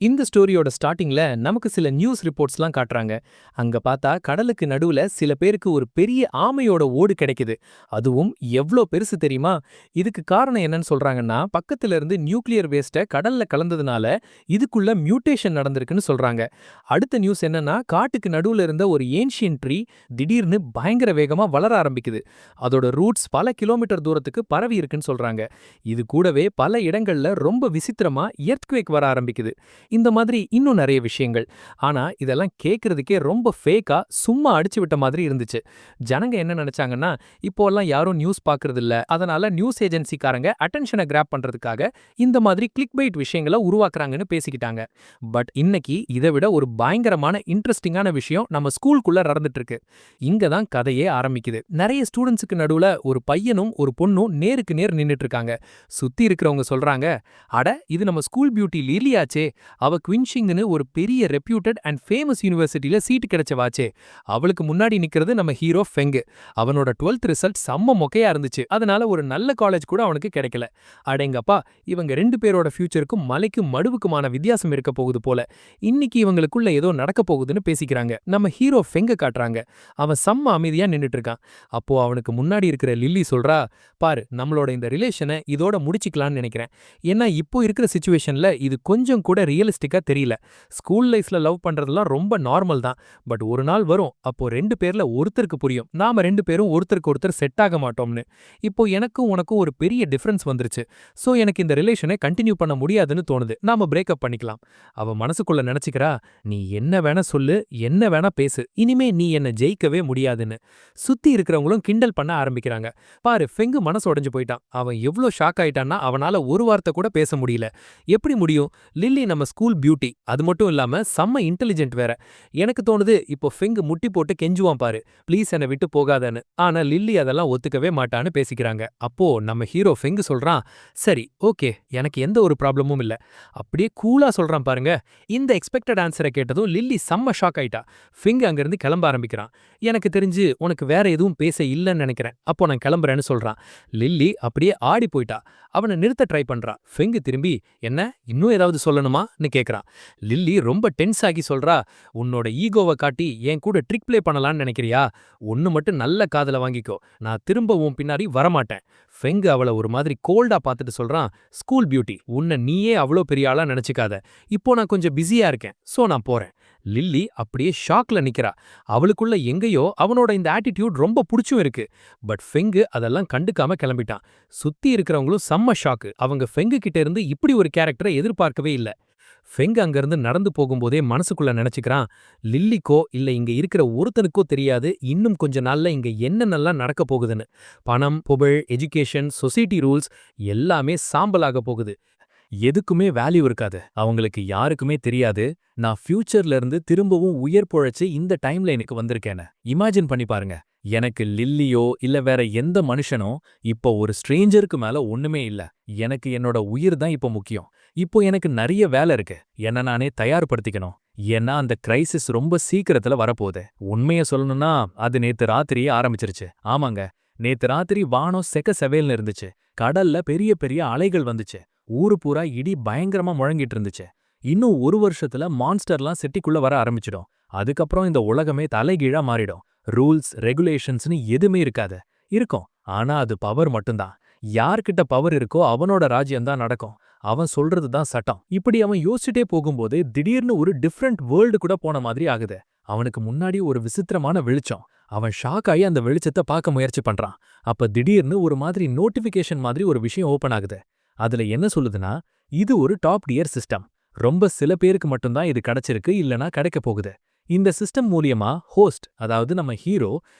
இந்த ஸ்டோரியோட ஸ்டார்ட்டிங்ல நமக்கு சில நியூஸ் ரிப்போர்ட்ஸ்லாம் காட்டுறாங்க. அங்க பார்த்தா கடலுக்கு நடுவுல சில பேருக்கு ஒரு பெரிய ஆமையோட ஓடு கிடைக்குது. அதுவும் எவ்ளோ பெருசு தெரியுமா? இதுக்கு காரணம் என்னன்னு சொல்றாங்கன்னா, பக்கத்துல இருந்து நியூக்ளியர் வேஸ்ட்ட கடல்ல கலந்ததுனால இதுக்குள்ள மியூட்டேஷன் நடந்திருக்குன்னு சொல்றாங்க. அடுத்த நியூஸ் என்னன்னா, காட்டுக்கு நடுவுல இருந்த ஒரு ஏன்ஷியன்ட் ட்ரீ திடீர்னு பயங்கர வேகமா வளர ஆரம்பிக்குது. அதோட ரூட்ஸ் பல கிலோமீட்டர் தூரத்துக்கு பரவி இருக்குன்னு சொல்றாங்க. இது கூடவே பல இடங்கள்ல ரொம்ப விசித்திரமா எர்த்குவேக் வர ஆரம்பிக்குது. இந்த மாதிரி இன்னும் நிறைய விஷயங்கள். ஆனா இதெல்லாம் கேட்கறதுக்கே ரொம்ப ஃபேக்கா சும்மா அடிச்சு விட்ட மாதிரி இருந்துச்சு. ஜனங்க என்ன நினைச்சாங்கன்னா, இப்போல்லாம் யாரும் நியூஸ் பார்க்கறது இல்ல. அதனால நியூஸ் ஏஜென்சிக்காரங்க அட்டென்ஷனை கிராப் பண்றதுக்காக இந்த மாதிரி கிளிக் பைட் விஷயங்களை உருவாக்குறாங்கன்னு பேசிக்கிட்டாங்க. பட் இன்னைக்கு இதை விட ஒரு பயங்கரமான இன்ட்ரெஸ்டிங்கான விஷயம் நம்ம ஸ்கூலுக்குள்ள நடந்துட்டு இருக்கு. இங்க தான் கதையே ஆரம்பிக்குது. நிறைய ஸ்டூடெண்ட்ஸுக்கு நடுவுல ஒரு பையனும் ஒரு பொண்ணும் நேருக்கு நேர் நின்னுட்டு இருக்காங்க. சுத்தி இருக்கிறவங்க சொல்றாங்க, அட இது நம்ம ஸ்கூல் பியூட்டி லிலியாச்சே. அவ குவின்ஷிங்னு ஒரு பெரிய ரெப்யூட்டட் அண்ட் ஃபேமஸ் யூனிவர்சிட்டியில சீட்டு கிடைச்சவாச்சே. அவளுக்கு முன்னாடி நிக்கிறது நம்ம ஹீரோ ஃபெங்கு. அவனோட 12th ரிசல்ட் செம்ம மொக்கையா இருந்துச்சு. அதனால ஒரு நல்ல காலேஜ் கூட அவனுக்கு கிடைக்கல. அடேங்கப்பா, இவங்க ரெண்டு பேரோட ஃபியூச்சருக்கும் மலைக்கும் மடுவுக்குமான வித்தியாசம் இருக்க போகுது போல. இன்னைக்கு இவங்களுக்குள்ள ஏதோ நடக்க போகுதுன்னு பேசிக்கிறாங்க. நம்ம ஹீரோ ஃபெங்க காட்டுறாங்க. அவன் செம்ம அமைதியா நின்னுட்டு இருக்கான். அப்போ அவனுக்கு முன்னாடி இருக்கிற லில்லி சொல்றா, பாரு நம்மளோட இந்த ரிலேஷனை இதோட முடிச்சுக்கலாம்னு நினைக்கிறேன். ஏன்னா இப்போ இருக்கிற சிச்சுவேஷன்ல இது கொஞ்சம் கூட ரியலிஸ்டிக்கா தெரியல. ஸ்கூல் லைஃப்ல லவ் பண்றதெல்லாம் ரொம்ப நார்மல் தான். பட் ஒரு நாள் வரும், அப்போ ரெண்டு பேர்ல ஒருத்தருக்கு புரியும் நாம ரெண்டு பேரும் ஒருத்தருக்கு ஒருத்தர் செட் ஆக மாட்டோம்னு. இப்போ எனக்கும் உனக்கும் ஒரு பெரிய டிஃபரன்ஸ் வந்துருச்சு. சோ எனக்கு இந்த ரிலேஷனை கண்டினியூ பண்ண முடியாதுன்னு தோணுது. நாம பிரேக்கப் பண்ணிக்கலாம். அவ மனசுக்குள்ள நினைச்சுக்கிறா, நீ என்ன வேணா சொல்லு, என்ன வேணா பேசு, இனிமே நீ என்ன ஜெயிக்கவே முடியாதுன்னு. சுத்தி இருக்கிறவங்களும் கிண்டல் பண்ண ஆரம்பிக்கிறாங்க. பாரு ஃபெங்கு மனசு உடைஞ்சு போயிட்டான். அவன் எவ்ளோ ஷாக் ஆயிட்டான்னா அவனால ஒரு வார்த்தை கூட பேச முடியல. எப்படி முடியும்? லில்லி நம்ம ஸ்கூல் பியூட்டி. அது மட்டும் இல்லாம செம்ம இன்டெலிஜென்ட் வேற. எனக்கு தோணுது இப்போ ஃபெங்கு முட்டி போட்டு கெஞ்சுவான் பாரு, ப்ளீஸ் என்னை விட்டு போகாதன்னு. ஆனா லில்லி அதெல்லாம் ஒத்துக்கவே மாட்டான்னு பேசிக்கிறாங்க. அப்போ நம்ம ஹீரோ ஃபெங்கு சொல்றான், சரி ஓகே, எனக்கு எந்த ஒரு ப்ராப்ளமும் இல்ல. அப்படியே கூலா சொல்றான் பாருங்க. இந்த எக்ஸ்பெக்டட் ஆன்சரை கேட்டதும் லில்லி செம்ம ஷாக் ஆயிட்டா. ஃபெங்கு அங்கிருந்து கிளம்ப ஆரம்பிக்கிறான். எனக்கு தெரிஞ்சு உனக்கு வேற எதுவும் பேச இல்லைன்னு நினைக்கிறேன். அப்போ நான் கிளம்புறேன்னு சொல்றான். லில்லி அப்படியே ஆடி போயிட்டா. அவனை நிறுத்த ட்ரை பண்றா. ஃபெங்கு திரும்பி, என்ன இன்னும் ஏதாவது சொல்லணுமான்னு கேக்குறான். லில்லி ரொம்ப டென்ஸ் ஆகி சொல்றா, உன்னோட ஈகோவை காட்டி என் கூட ட்ரிக் ப்ளே பண்ணலாம்னு நினைக்கிறியா? ஒன்னு மட்டும் நல்ல காதுல வாங்கிக்கோ, நான் திரும்ப உன் பின்னாடி வரமாட்டேன். ஃபெங்கு அவளை ஒரு மாதிரி கோல்டா பார்த்துட்டு சொல்றான், ஸ்கூல் பியூட்டி, உன்னை நீயே அவ்வளோ பெரிய ஆளா நினைச்சுக்காத. இப்போ நான் கொஞ்சம் பிஸியா இருக்கேன், சோ நான் போறேன். லில்லி அப்படியே ஷாக்ல நிக்கிறா. அவளுக்குள்ள எங்கேயோ அவனோட இந்த ஆட்டிடியூட் ரொம்ப புடிச்சும் இருக்கு. பட் ஃபெங்கு அதெல்லாம் கண்டுக்காம கிளம்பிட்டான். சுத்தி இருக்கிறவங்களும் செம்ம ஷாக்கு. அவங்க ஃபெங்கு கிட்ட இருந்து இப்படி ஒரு கேரக்டரை எதிர்பார்க்கவே இல்ல. ஃபெங்கு அங்கிருந்து நடந்து போகும்போதே மனசுக்குள்ள நினைச்சுக்கிறான், லில்லிக்கோ இல்ல இங்க இருக்கிற ஒருத்தனுக்கோ தெரியாது இன்னும் கொஞ்ச நாள்ல இங்க என்னென்னலாம் நடக்க போகுதுன்னு. பணம், புகழ், எஜுகேஷன், சொசைட்டி ரூல்ஸ் எல்லாமே சாம்பலாக போகுது. எதுக்குமே வேல்யூ இருக்காது. அவங்களுக்கு யாருக்குமே தெரியாது நான் ஃபியூச்சர்ல இருந்து திரும்பவும் உயிர் பொழைச்சு இந்த டைம்லைனுக்கு வந்திருக்கேன்னு. இமேஜின் பண்ணி பாருங்க. எனக்கு லில்லியோ இல்ல வேற எந்த மனுஷனோ இப்போ ஒரு ஸ்ட்ரேஞ்சருக்கு மேல ஒண்ணுமே இல்ல. எனக்கு என்னோட உயிர் தான் இப்போ முக்கியம். இப்போ எனக்கு நிறைய வேலை இருக்கு. என்ன நானே தயார்படுத்திக்கணும். ஏன்னா அந்த கிரைசிஸ் ரொம்ப சீக்கிரத்துல வரப்போகுது. உண்மைய சொல்லணும்னா அது நேத்து ராத்திரியே ஆரம்பிச்சிருச்சு. ஆமாங்க, நேத்து ராத்திரி வானம் செக்க செவேல்னு இருந்துச்சு. கடல்ல பெரிய பெரிய அலைகள் வந்துச்சு. ஊரு பூரா இடி பயங்கரமா முழங்கிட்டு இருந்துச்சு. இன்னும் ஒரு வருஷத்துல மான்ஸ்டர்லாம் சிட்டிக்குள்ள வர ஆரம்பிச்சிடும். அதுக்கப்புறம் இந்த உலகமே தலைகீழா மாறிடும். ரூல்ஸ் ரெகுலேஷன்ஸ்னு எதுவுமே இருக்காது. இருக்கும், ஆனா அது பவர் மட்டும்தான். யார்கிட்ட பவர் இருக்கோ அவனோட ராஜ்யம்தான் நடக்கும். அவன் சொல்றது தான் சட்டம். இப்படி அவன் யோசிச்சுட்டே போகும்போது திடீர்னு ஒரு டிஃப்ரெண்ட் வேர்ல்டு கூட போன மாதிரி ஆகுது. அவனுக்கு முன்னாடி ஒரு விசித்திரமான வெளிச்சம். அவன் ஷாக் ஆகி அந்த வெளிச்சத்தை பார்க்க முயற்சி பண்றான். அப்ப திடீர்னு ஒரு மாதிரி நோட்டிபிகேஷன் மாதிரி ஒரு விஷயம் ஓபன் ஆகுது. அதுல என்ன சொல்லுதுன்னா, இது ஒரு டாப் டியர் சிஸ்டம். ரொம்ப சில பேருக்கு மட்டும்தான் இது கிடைச்சிருக்கு, இல்லனா கிடைக்க போகுது. இந்த சிஸ்டம் மூலியமா ஹோஸ்ட், அதாவது நம்ம ஹீரோ,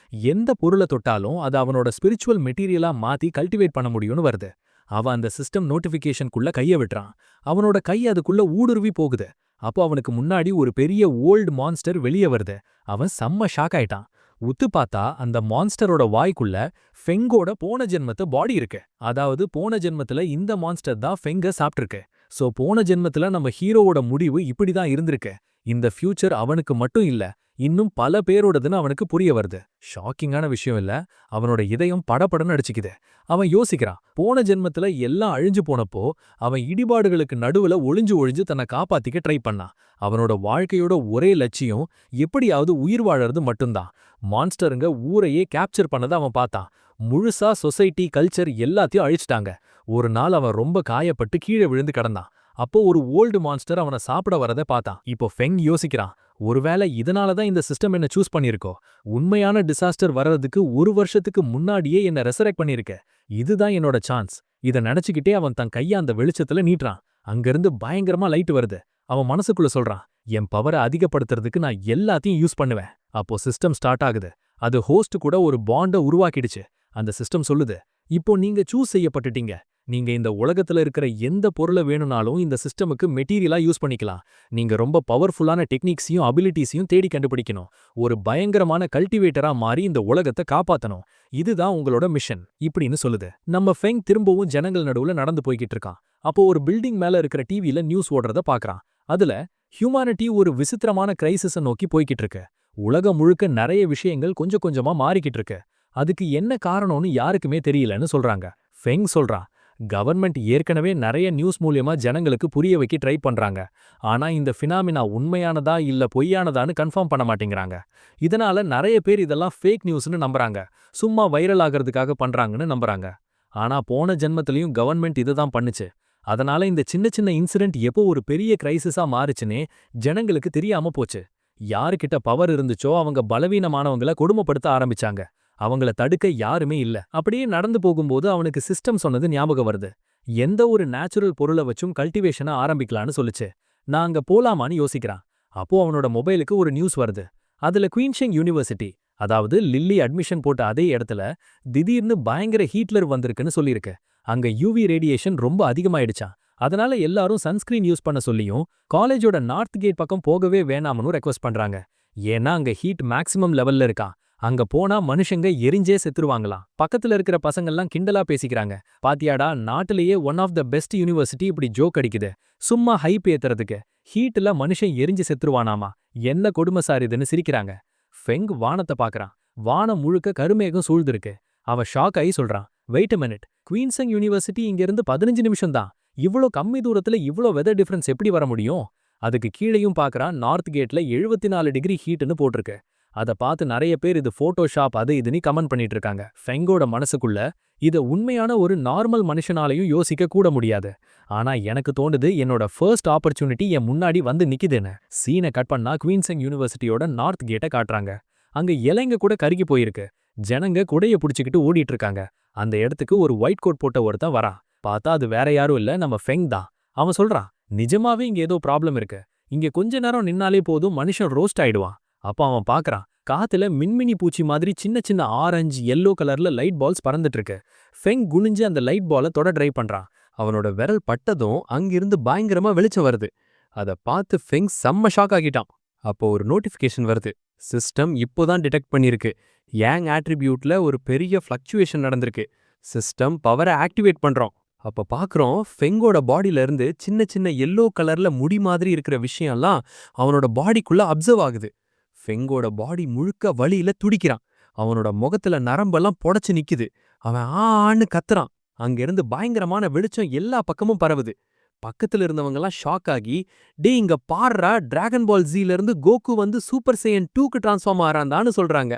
எந்த பொருளை தொட்டாலும் அது அவனோட ஸ்பிரிச்சுவல் மெட்டீரியலா மாத்தி கல்டிவேட் பண்ண முடியும்னு வருது. அவன் அந்த சிஸ்டம் நோட்டிபிகேஷனுக்குள்ள கைய விட்டுறான். அவனோட கை அதுக்குள்ள ஊடுருவி போகுது. அப்போ அவனுக்கு முன்னாடி ஒரு பெரிய ஓல்டு மான்ஸ்டர் வெளியே வருது. அவன் செம்ம ஷாக் ஆயிட்டான். உத்து பார்த்தா அந்த மான்ஸ்டரோட வாய்க்குள்ள ஃபெங்கோட போன ஜென்மத்து பாடி இருக்கு. அதாவது போன ஜென்மத்துல இந்த மான்ஸ்டர் தான் ஃபெங்க சாப்பிட்டிருக்கு. சோ போன ஜென்மத்துல நம்ம ஹீரோவோட முடிவு இப்படிதான் இருந்திருக்கு. இந்த ஃபியூச்சர் அவனுக்கு மட்டும் இல்ல, இன்னும் பல பேரோடதுன்னு அவனுக்கு புரிய வருது. ஷாக்கிங்கான விஷயம் இல்ல, அவனோட இதயம் படபடன்னு அடிச்சுக்குது. அவன் யோசிக்கிறான், போன ஜென்மத்துல எல்லாம் அழிஞ்சு போனப்போ அவன் இடிபாடுகளுக்கு நடுவுல ஒளிஞ்சு ஒளிஞ்சு தன்னை காப்பாத்திக்க ட்ரை பண்ணான். அவனோட வாழ்க்கையோட ஒரே லட்சியம் எப்படியாவது உயிர் வாழறது மட்டும்தான். மான்ஸ்டருங்க ஊரையே கேப்சர் பண்ணதை அவன் பார்த்தான். முழுசா சொசைட்டி கல்ச்சர் எல்லாத்தையும் அழிச்சிட்டாங்க. ஒரு நாள் அவன் ரொம்ப காயப்பட்டு கீழே விழுந்து கிடந்தான். அப்போ ஒரு ஓல்டு மான்ஸ்டர் அவனை சாப்பிட வரதை பார்த்தான். இப்போ ஃபெங் யோசிக்கிறான், ஒருவேளை இதனால தான் இந்த சிஸ்டம் என்ன சூஸ் பண்ணியிருக்கோ. உண்மையான டிசாஸ்டர் வர்றதுக்கு 1 வருஷத்துக்கு முன்னாடியே என்ன ரெசரெக்ட் பண்ணிருக்க. இதுதான் என்னோட சான்ஸ். இத நினைச்சுக்கிட்டே அவன் தன் கைய அந்த வெளிச்சத்துல நீட்டுறான். அங்கிருந்து பயங்கரமா லைட் வருது. அவன் மனசுக்குள்ள சொல்றான், என் பவரை அதிகப்படுத்துறதுக்கு நான் எல்லாத்தையும் யூஸ் பண்ணுவேன். அப்போ சிஸ்டம் ஸ்டார்ட் ஆகுது. அது ஹோஸ்ட் கூட ஒரு பாண்ட உருவாக்கிடுச்சு. அந்த சிஸ்டம் சொல்லுது, இப்போ நீங்க சூஸ் செய்யப்பட்டுட்டீங்க. நீங்க இந்த உலகத்துல இருக்கிற எந்த பொருளை வேணும்னாலும் இந்த சிஸ்டமுக்கு மெட்டீரியலா யூஸ் பண்ணிக்கலாம். நீங்க ரொம்ப பவர்ஃபுல்லான டெக்னிக்ஸையும் அபிலிட்டிஸையும் தேடி கண்டுபிடிக்கணும். ஒரு பயங்கரமான கல்டிவேட்டரா மாறி இந்த உலகத்தை காப்பாத்தணும். இதுதான் உங்களோட மிஷன் இப்படின்னு சொல்லுது. நம்ம ஃபெங் திரும்பவும் ஜனங்கள் நடுவுல நடந்து போய்கிட்டு இருக்கான். அப்போ ஒரு பில்டிங் மேல இருக்கிற டிவில நியூஸ் ஓடுறத பாக்குறான். அதுல ஹியூமானிட்டி ஒரு விசித்திரமான கிரைசிஸ நோக்கி போய்கிட்டு இருக்கு. உலகம் முழுக்க நிறைய விஷயங்கள் கொஞ்சம் கொஞ்சமா மாறிக்கிட்டு இருக்கு. அதுக்கு என்ன காரணம்னு யாருக்குமே தெரியலன்னு சொல்றாங்க. ஃபெங் சொல்றான், கவர்மெண்ட் ஏற்கனவே நிறைய நியூஸ் மூலியமா ஜனங்களுக்கு புரிய வைக்க ட்ரை பண்றாங்க. ஆனா இந்த ஃபினாமினா உண்மையானதா இல்ல பொய்யானதான்னு கன்ஃபார்ம் பண்ண மாட்டேங்கிறாங்க. இதனால நிறைய பேர் இதெல்லாம் ஃபேக் நியூஸ்னு நம்புறாங்க. சும்மா வைரல் ஆகிறதுக்காக பண்றாங்கன்னு நம்புறாங்க. ஆனா போன ஜென்மத்திலையும் கவர்மெண்ட் இதுதான் பண்ணுச்சு. அதனால இந்த சின்ன சின்ன இன்சிடென்ட் எப்போ ஒரு பெரிய கிரைசிஸா மாறுச்சுன்னே ஜனங்களுக்கு தெரியாம போச்சு. யாருக்கிட்ட பவர் இருந்துச்சோ அவங்க பலவீனமானவங்கள கொடுமைப்படுத்த ஆரம்பிச்சாங்க. அவங்கள தடுக்க யாருமே இல்ல. அப்படியே நடந்து போகும்போது அவனுக்கு சிஸ்டம் சொன்னது ஞாபகம் வருது. எந்த ஒரு நேச்சுரல் பொருளை வச்சும் கல்டிவேஷனை ஆரம்பிக்கலான்னு சொல்லுச்சு. நான் அங்க போலாமான்னு யோசிக்கிறான். அப்போ அவனோட மொபைலுக்கு ஒரு நியூஸ் வருது. அதுல குயின்ஷிங் யூனிவர்சிட்டி, அதாவது லில்லி அட்மிஷன் போட்ட அதே இடத்துல திடீர்னு பயங்கர ஹீட்லர் வந்திருக்குன்னு சொல்லியிருக்கு. அங்க யூவி ரேடியேஷன் ரொம்ப அதிகமாயிடுச்சான். அதனால எல்லாரும் சன்ஸ்கிரீன் யூஸ் பண்ண சொல்லியும் காலேஜோட நார்த் கேட் பக்கம் போகவே வேணாம்னு ரெக்வஸ்ட் பண்றாங்க. ஏன்னா அங்க ஹீட் மேக்ஸிமம் லெவல்ல இருக்கான். அங்க போனா மனுஷங்க எரிஞ்சே செத்துருவாங்களாம். பக்கத்துல இருக்கிற பசங்கள்லாம் கிண்டலா பேசிக்கிறாங்க. பாத்தியாடா, நாட்டிலேயே one of the best university இப்படி ஜோக் அடிக்குது. சும்மா ஹைப் ஏத்துறதுக்கு. ஹீட்ல மனுஷன் எரிஞ்சு செத்துருவானாமா. என்ன கொடுமை சார் இதுன்னு சிரிக்கிறாங்க. ஃபெங் வானத்தை பாக்குறான். வானம் முழுக்க கருமேகம் சூழ்ந்திருக்கு. அவன் ஷாக் ஆகி சொல்றான், வெயிட் அ மினிட், குயின்சங் யூனிவர்சிட்டி இங்க இருந்து 15 நிமிஷம் தான். இவ்ளோ கம்மி தூரத்துல இவ்ளோ வெதர் டிஃபரன்ஸ் எப்படி வர முடியும்? அதுக்கு கீழையும் பாக்குறான், நார்த் கேட்ல 74 டிகிரி ஹீட்னு போட்டிருக்கு. அத பார்த்து நிறைய பேர் இது போட்டோஷாப் அது இதுன்னு கமெண்ட் பண்ணிட்டு இருக்காங்க. ஃபெங்கோட மனசுக்குள்ள இத உண்மையான ஒரு நார்மல் மனுஷனாலையும் யோசிக்க கூட முடியாது. ஆனா எனக்கு தோணுது, என்னோட ஃபர்ஸ்ட் ஆப்பர்ச்சுனிட்டி என் முன்னாடி வந்து நிக்குதுன்னு. சீனை கட் பண்ணா குயின்சங் யூனிவர்சிட்டியோட நார்த் கேட்டை காட்டுறாங்க. அங்க இலைங்க கூட கருகி போயிருக்கு. ஜனங்க குடைய புடிச்சுக்கிட்டு ஓடிட்டு இருக்காங்க. அந்த இடத்துக்கு ஒரு ஒயிட் கோட் போட்ட ஒருத்தன் வரான். பார்த்தா அது வேற யாரும் இல்ல, நம்ம ஃபெங் தான். அவன் சொல்றான், நிஜமாவே இங்க ஏதோ ப்ராப்ளம் இருக்கு. இங்க கொஞ்ச நேரம் நின்னாலே போதும் மனுஷன் ரோஸ்ட் ஆயிடுவான். அப்ப அவன் பாக்குறான், காத்துல மின்மினி பூச்சி மாதிரி சின்ன சின்ன ஆரஞ்சு எல்லோ கலர்ல லைட் பால்ஸ் பறந்துட்டு இருக்கு. ஃபெங் குனிஞ்சு அந்த லைட் பாலை தொட ட்ரை பண்றான். அவனோட விரல் பட்டதும் அங்கிருந்து பயங்கரமா வெளிச்சம் வருது. அத பார்த்து ஃபெங் செம்ம ஷாக் ஆகிட்டான். அப்போ ஒரு நோட்டிஃபிகேஷன் வருது. சிஸ்டம் இப்போதான் டிடெக்ட் பண்ணிருக்கு. யாங் ஆட்ரிபியூட்ல ஒரு பெரிய ஃப்ளக்சுவேஷன் நடந்திருக்கு. சிஸ்டம் பவரை ஆக்டிவேட் பண்றோம். அப்ப பாக்குறோம், ஃபெங்கோட பாடியில இருந்து சின்ன சின்ன எல்லோ கலர்ல முடி மாதிரி இருக்கிற விஷயம்லாம் அவனோட பாடிக்குள்ள அப்சர்வ் ஆகுது. ஃபெங்கோட பாடி முழுக்க வலியில துடிக்கிறான். அவனோட முகத்துல நரம்பெல்லாம் பொடச்சு நிக்குது. அவன் ஆன்னு கத்துறான். அங்கிருந்து பயங்கரமான வெளிச்சம் எல்லா பக்கமும் பரவுது. பக்கத்துல இருந்தவங்கலாம் ஷாக் ஆகி, டே இங்க பாருடா, டிராகன் பால் ஜீல இருந்து கோகு வந்து சூப்பர் சையன் 2க்கு டிரான்ஸ்ஃபார்ம் ஆறான்தான்னு சொல்றாங்க.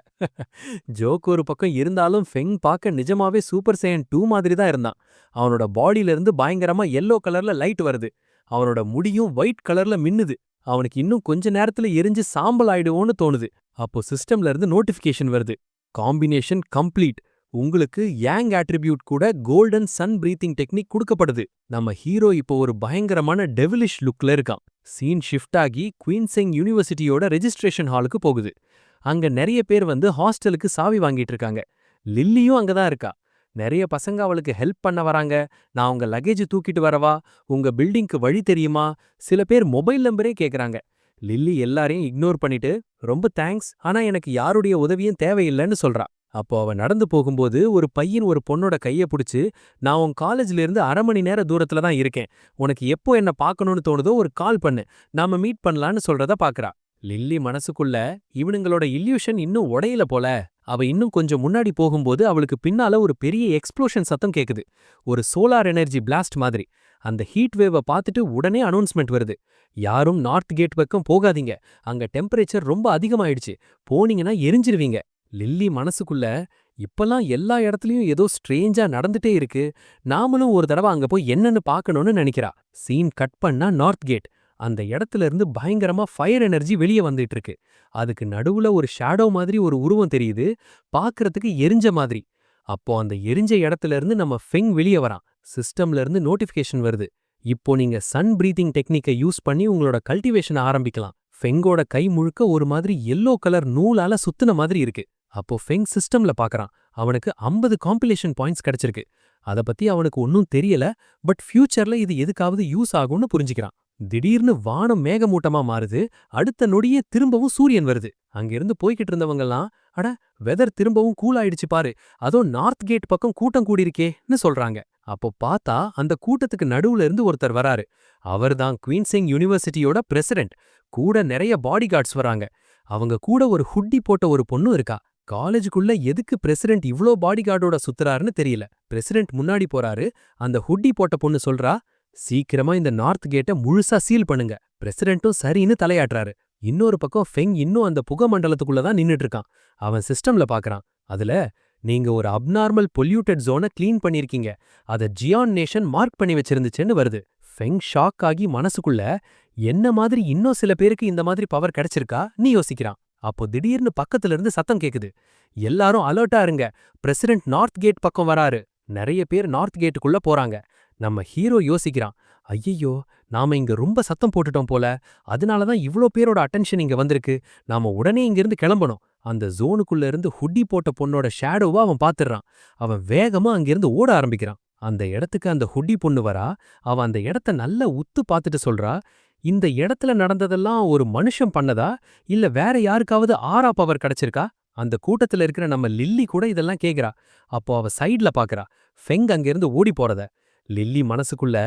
ஜோக் ஒரு பக்கம் இருந்தாலும் ஃபெங் பார்க்க நிஜமாவே சூப்பர் சையன் 2 மாதிரி தான் இருந்தான். அவனோட பாடியில இருந்து பயங்கரமா எல்லோ கலர்ல லைட் வருது. அவனோட முடியும் ஒயிட் கலர்ல மின்னுது. அவனுக்கு இன்னும் கொஞ்ச நேரத்துல எரிஞ்சு சாம்பல் ஆயிடுவோன்னு தோணுது. அப்போ சிஸ்டம்ல இருந்து நோட்டிஃபிகேஷன் வருது. Combination complete. உங்களுக்கு யாங் ஆட்ரிபியூட் கூட கோல்டன் சன் பிரீத்திங் டெக்னிக் கொடுக்கப்படுது. நம்ம ஹீரோ இப்போ ஒரு பயங்கரமான டெவிலிஷ் லுக்ல இருக்கான். சீன் ஷிஃப்ட் ஆகி குயின்செங் யூனிவர்சிட்டியோட ரெஜிஸ்ட்ரேஷன் ஹாலுக்கு போகுது. அங்க நிறைய பேர் வந்து ஹாஸ்டலுக்கு சாவி வாங்கிட்டு இருக்காங்க. லில்லியும் அங்கதான் இருக்கா. நிறைய பசங்க அவளுக்கு ஹெல்ப் பண்ண வராங்க. நான் உங்க லக்கேஜ் தூக்கிட்டு வரவா? உங்க பில்டிங்க்கு வழி தெரியுமா? சில பேர் மொபைல் நம்பரே கேக்குறாங்க. லில்லி எல்லாரையும் இக்னோர் பண்ணிட்டு, ரொம்ப தேங்க்ஸ், ஆனா எனக்கு யாருடைய உதவியும் தேவையில்லைன்னு சொல்றா. அப்போ அவ நடந்து போகும்போது ஒரு பையன் ஒரு பொண்ணோட கைய புடிச்சு, நான் உன் காலேஜ்ல இருந்து 1/2 மணி நேர தூரத்துல தான் இருக்கேன். உனக்கு எப்போ என்ன பார்க்கணும்னு தோணுதோ ஒரு கால் பண்ணு. நாம மீட் பண்ணலான்னு சொல்றத பாக்குறா. லில்லி மனசுக்குள்ள இவனுங்களோட இல்யூஷன் இன்னும் உடையல போல. அவ இன்னும் கொஞ்சம் முன்னாடி போகும்போது அவளுக்கு பின்னால ஒரு பெரிய எக்ஸ்ப்ளோஷன் சத்தம் கேக்குது. ஒரு சோலார் எனர்ஜி பிளாஸ்ட் மாதிரி. அந்த ஹீட் வேவ பார்த்துட்டு உடனே அனௌன்ஸ்மெண்ட் வருது. யாரும் நார்த் கேட் பக்கம் போகாதீங்க. அங்க டெம்பரேச்சர் ரொம்ப அதிகமாயிடுச்சு. போனீங்கன்னா எரிஞ்சிருவீங்க. லில்லி மனசுக்குள்ள இப்பலாம் எல்லா இடத்துலயும் ஏதோ ஸ்ட்ரேஞ்சா நடந்துட்டே இருக்கு. நாமளும் ஒரு தடவ அங்க போய் என்னன்னு பார்க்கணும்னு நினைக்கிறா. சீன் கட் பண்ணா நார்த் கேட். அந்த இடத்துல இருந்து பயங்கரமா ஃபயர் எனர்ஜி வெளிய வந்துட்டு இருக்கு. அதுக்கு நடுவுல ஒரு ஷேடோ மாதிரி ஒரு உருவம் தெரியுது. பார்க்கறதுக்கு எரிஞ்ச மாதிரி. அப்போ அந்த எரிஞ்ச இடத்துல இருந்து நம்ம ஃபெங் வெளிய வரான். சிஸ்டம்ல இருந்து நோட்டிஃபிகேஷன் வருது. இப்போ நீங்க சன் பிரீத்திங் டெக்னிக்கை யூஸ் பண்ணி உங்களோட கல்டிவேஷனை ஆரம்பிக்கலாம். ஃபெங்கோட கை முழுக்க ஒரு மாதிரி எல்லோ கலர் நூலால சுத்துன மாதிரி இருக்கு. அப்போ ஃபெங் சிஸ்டம்ல பார்க்கறான். அவனுக்கு 50 காம்பிலேஷன் பாயிண்ட்ஸ் கிடைச்சிருக்கு. அத பத்தி அவனுக்கு ஒன்னும் தெரியல. பட் ஃபியூச்சர்ல இது எதுக்காவது யூஸ் ஆகும்னு புரிஞ்சுக்கிறான். திடீர்னு வானம் மேகமூட்டமா மாறுது. அடுத்த நொடியே திரும்பவும் சூரியன் வருது. அங்கிருந்து போய்கிட்டு இருந்தவங்கலாம், அட வெதர் திரும்பவும் கூல் ஆயிடுச்சு பாரு, அதோ நார்த் கேட் பக்கம் கூட்டம் கூடியிருக்கேன்னு சொல்றாங்க. அப்போ பார்த்தா அந்த கூட்டத்துக்கு நடுவுல இருந்து ஒருத்தர் வராரு. அவர்தான் குவீன்சிங் யுனிவர்சிட்டியோட பிரசிடென்ட். கூட நிறைய பாடிகார்ட்ஸ் வராங்க. அவங்க கூட ஒரு ஹுட்டி போட்ட ஒரு பொண்ணு இருக்கா. காலேஜுக்குள்ள எதுக்கு பிரசிடென்ட் இவ்ளோ பாடிகார்டோட சுத்துறாருன்னு தெரியல. பிரசிடென்ட் முன்னாடி போறாரு. அந்த ஹுட்டி போட்ட பொண்ணு சொல்றா, சீக்கிரமா இந்த நார்த் கேட்ட முழுசா சீல் பண்ணுங்க. பிரசிடென்ட்டும் சரின்னு தலையாட்டுறாரு. இன்னொரு பக்கம் ஃபெங் இன்னும் அந்த புகை மண்டலத்துக்குள்ள தான் நின்னுட்டு இருக்கான். அவன் சிஸ்டம்ல பார்க்கறான். அதுல நீங்க ஒரு அப்நார்மல் பொல்யூட்டட் ஜோனை க்ளீன் பண்ணிருக்கீங்க. அத ஜியான் நேஷன் மார்க் பண்ணி வச்சிருந்துச்சுன்னு வருது. ஃபெங் ஷாக் ஆகி மனசுக்குள்ள என்ன மாதிரி இன்னும் சில பேருக்கு இந்த மாதிரி பவர் கிடைச்சிருக்கா நீ யோசிக்கிறான். அப்போ திடீர்னு பக்கத்துல இருந்து சத்தம் கேக்குது. எல்லாரும் அலர்ட்டா இருங்க, பிரசிடென்ட் நார்த் கேட் பக்கம் வராரு. நிறைய பேர் நார்த் கேட்டுக்குள்ள போறாங்க. நம்ம ஹீரோ யோசிக்கிறான், ஐயையோ நாம இங்க ரொம்ப சத்தம் போட்டுட்டோம் போல. அதனால தான் இவ்ளோ பேரோட அட்டென்ஷன் இங்க வந்திருக்கு. நாம உடனே இங்கிருந்து கிளம்பணும். அந்த ஜோனுக்குள்ள இருந்து ஹுட்டி போட்ட பொண்ணோட ஷேடோவா அவன் பாத்துறான். அவன் வேகமா அங்கிருந்து ஓட ஆரம்பிக்கிறான். அந்த இடத்துக்கு அந்த ஹுட்டி பொண்ணு வரா. அவன் அந்த இடத்த நல்லா உத்து பார்த்துட்டு சொல்றா, இந்த இடத்துல நடந்ததெல்லாம் ஒரு மனுஷன் பண்ணதா இல்ல வேற யாருக்காவது ஆரா பவர் கிடைச்சிருக்கா? அந்த கூட்டத்துல இருக்கிற நம்ம லில்லி கூட இதெல்லாம் கேக்குறா. அப்போ அவ சைடுல பாக்குறா ஃபெங் அங்கிருந்து ஓடி போறத. லில்லி மனசுக்குள்ள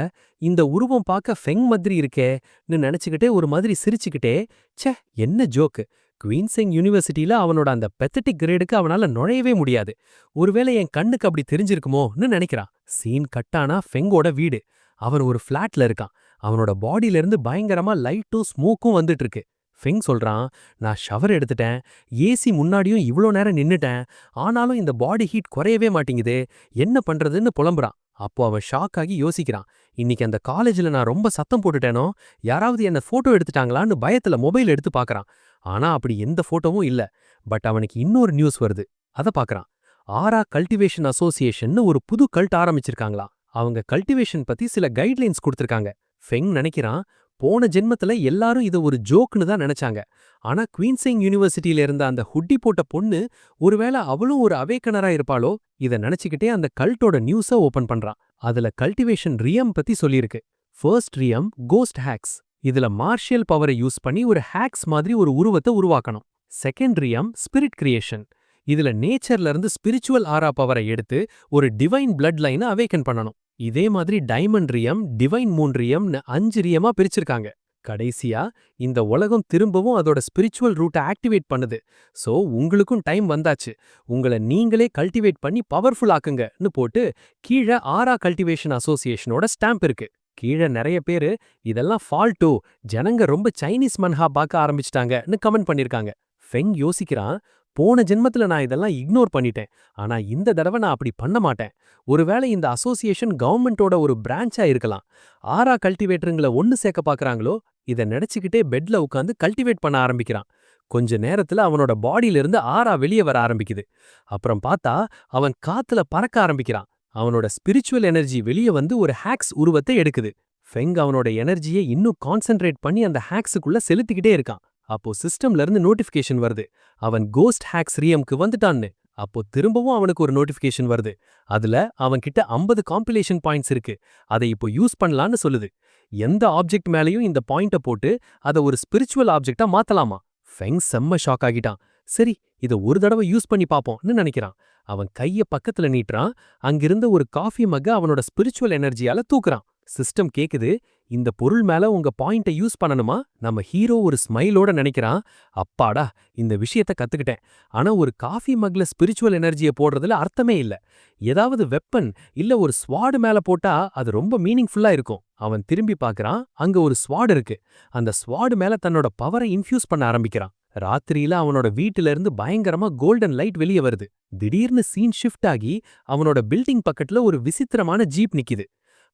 இந்த உருவம் பார்க்க ஃபெங் மாதிரி இருக்கேன்னு நினைச்சுக்கிட்டே ஒரு மாதிரி சிரிச்சுக்கிட்டே, ச்சே என்ன ஜோக்கு. குவீன்சிங் யூனிவர்சிட்டியில அவனோட அந்த பெத்தட்டிக் கிரேடுக்கு அவனால நுழையவே முடியாது. ஒருவேளை என் கண்ணுக்கு அப்படி தெரிஞ்சிருக்குமோன்னு நினைக்கிறான். சீன் கட்டானா ஃபெங்கோட வீடு. அவன் ஒரு ஃபிளாட்ல இருக்கான். அவனோட பாடியில இருந்து பயங்கரமா லைட்டும் ஸ்மோக்கும் வந்துட்டு இருக்கு. ஃபெங் சொல்றான், நான் ஷவர் எடுத்துட்டேன். ஏசி முன்னாடியும் இவ்ளோ நேரம் நின்னுட்டேன். ஆனாலும் இந்த பாடி ஹீட் குறையவே மாட்டேங்குதே. என்ன பண்றதுன்னு புலம்புறான். அப்போ அவன் ஷாக் ஆகி யோசிக்கிறான், இன்னைக்கு அந்த காலேஜ்ல நான் ரொம்ப சத்தம் போட்டுட்டேனோ, யாராவது என்ன போட்டோ எடுத்துட்டாங்களான்னு பயத்துல மொபைல் எடுத்து பார்க்கறான். ஆனா அப்படி எந்த போட்டோவும் இல்ல. பட் அவனுக்கு இன்னொரு நியூஸ் வருது. அத பார்க்கறான். ஆரா கல்டிவேஷன் அசோசியேஷன்னு ஒரு புது கல்ட் ஆரம்பிச்சிருக்காங்களாம். அவங்க கல்டிவேஷன் பத்தி சில கைட்லைன்ஸ் கொடுத்திருக்காங்க. ஃபெங் நினைக்கிறான், போன ஜென்மத்துல எல்லாரும் இத ஒரு ஜோக்னு தான் நினைச்சாங்க. ஆனா குவீன்சிங் யூனிவர்சிட்டியில இருந்த அந்த ஹுட்டி போட்ட பொண்ணு ஒருவேளை அவளும் ஒரு அவேக்கனரா இருப்பாளோ? இத நினைச்சுக்கிட்டே அந்த கல்ட்டோட நியூஸ ஓபன் பண்றான். அதுல கல்டிவேஷன் ரியம் பத்தி சொல்லியிருக்கு. First realm ghost hex. இதுல மார்ஷியல் பவரை யூஸ் பண்ணி ஒரு ஹேக்ஸ் மாதிரி ஒரு உருவத்தை உருவாக்கணும். Second realm spirit creation. இதுல நேச்சர்ல இருந்து ஸ்பிரிச்சுவல் ஆரா பவரை எடுத்து ஒரு டிவைன் பிளட் லைனை அவேக்கன் பண்ணணும். இதே மாதிரி டைமண்ட் ரியம், டிவைன் மூன் ரியம்னு 5 ரியமா பிரிச்சிருக்காங்க. கடைசியா இந்த உலகம் திரும்பவும் அதோட ஸ்பிரிச்சுவல் ரூட்டை ஆக்டிவேட் பண்ணுது. சோ உங்களுக்கும் டைம் வந்தாச்சு. உங்களை நீங்களே கல்டிவேட் பண்ணி பவர்ஃபுல் ஆக்குங்கன்னு போட்டு கீழே ஆரா கல்டிவேஷன் அசோசியேஷனோட ஸ்டாம்ப் இருக்கு. கீழே நிறைய பேரு இதெல்லாம் ஃபால்ட்டோ, ஜனங்க ரொம்ப சைனீஸ் மன்ஹா பார்க்க ஆரம்பிச்சிட்டாங்கன்னு கமெண்ட் பண்ணிருக்காங்க. ஃபெங் யோசிக்கிறான், போன ஜென்மத்துல நான் இதெல்லாம் இக்னோர் பண்ணிட்டேன். ஆனா இந்த தடவை நான் அப்படி பண்ண மாட்டேன். ஒருவேளை இந்த அசோசியேஷன் கவர்மெண்டோட ஒரு பிரான்ச்சா இருக்கலாம். ஆரா கல்டிவேட்டருங்களை ஒன்னு சேர்க்க பாக்குறாங்களோ? இத நினைச்சுக்கிட்டே பெட்ல உட்காந்து கல்டிவேட் பண்ண ஆரம்பிக்கிறான். கொஞ்ச நேரத்துல அவனோட பாடியில இருந்து ஆரா வெளியே வர ஆரம்பிக்குது. அப்புறம் பார்த்தா அவன் காத்துல பறக்க ஆரம்பிக்கிறான். அவனோட ஸ்பிரிச்சுவல் எனர்ஜி வெளியே வந்து ஒரு ஹேக்ஸ் உருவத்தை எடுக்குது. ஃபெங் அவனோட எனர்ஜியை இன்னும் கான்சென்ட்ரேட் பண்ணி அந்த ஹேக்ஸுக்குள்ள செலுத்திக்கிட்டே இருக்கான். அப்போ சிஸ்டம்ல இருந்து நோட்டிஃபிகேஷன் வருது, அவன் கோஸ்ட் ஹேக்ஸ் ரியம்க்கு வந்துட்டான்னு. அப்போ திரும்பவும் அவனுக்கு ஒரு நோட்டிஃபிகேஷன் வருது. அதுல அவன் கிட்ட 50 காம்பிலேஷன் பாயிண்ட்ஸ் இருக்கு. அதை இப்போ யூஸ் பண்ணலான்னு சொல்லுது. எந்த ஆப்ஜெக்ட் மேலயும் இந்த பாயிண்ட போட்டு அதை ஒரு ஸ்பிரிச்சுவல் ஆப்ஜெக்டா மாத்தலாமா? ஃபெங் செம்ம ஷாக் ஆகிட்டான். சரி, இதை ஒரு தடவை யூஸ் பண்ணி பாப்போம்னு நினைக்கிறான். அவன் கைய பக்கத்துல நீட்டுறான். அங்கிருந்த ஒரு காஃபி மக்க அவனோட ஸ்பிரிச்சுவல் எனர்ஜியால தூக்குறான். சிஸ்டம் கேக்குது, இந்த பொருள் மேல உங்க பாயிண்ட்டை யூஸ் பண்ணணுமா? நம்ம ஹீரோ ஒரு ஸ்மைலோட நினைக்கிறான். அப்பாடா, இந்த விஷயத்த கத்துக்கிட்டேன். ஆனா ஒரு காஃபி மக்ல ஸ்பிரிச்சுவல் எனர்ஜிய போடுறதுல அர்த்தமே இல்ல. ஏதாவது வெப்பன் இல்ல ஒரு ஸ்வாடு மேல போட்டா அது ரொம்ப மீனிங்ஃபுல்லா இருக்கும். அவன் திரும்பி பார்க்கறான். அங்க ஒரு ஸ்வாட் இருக்கு. அந்த ஸ்வாடு மேல தன்னோட பவரை இன்ஃப்யூஸ் பண்ண ஆரம்பிக்கிறான். ராத்திரியில அவனோட வீட்டில இருந்து பயங்கரமா கோல்டன் லைட் வெளிய வருது. திடீர்னு சீன் ஷிஃப்ட் ஆகி அவனோட பில்டிங் பக்கத்துல ஒரு விசித்திரமான ஜீப் நிக்குது.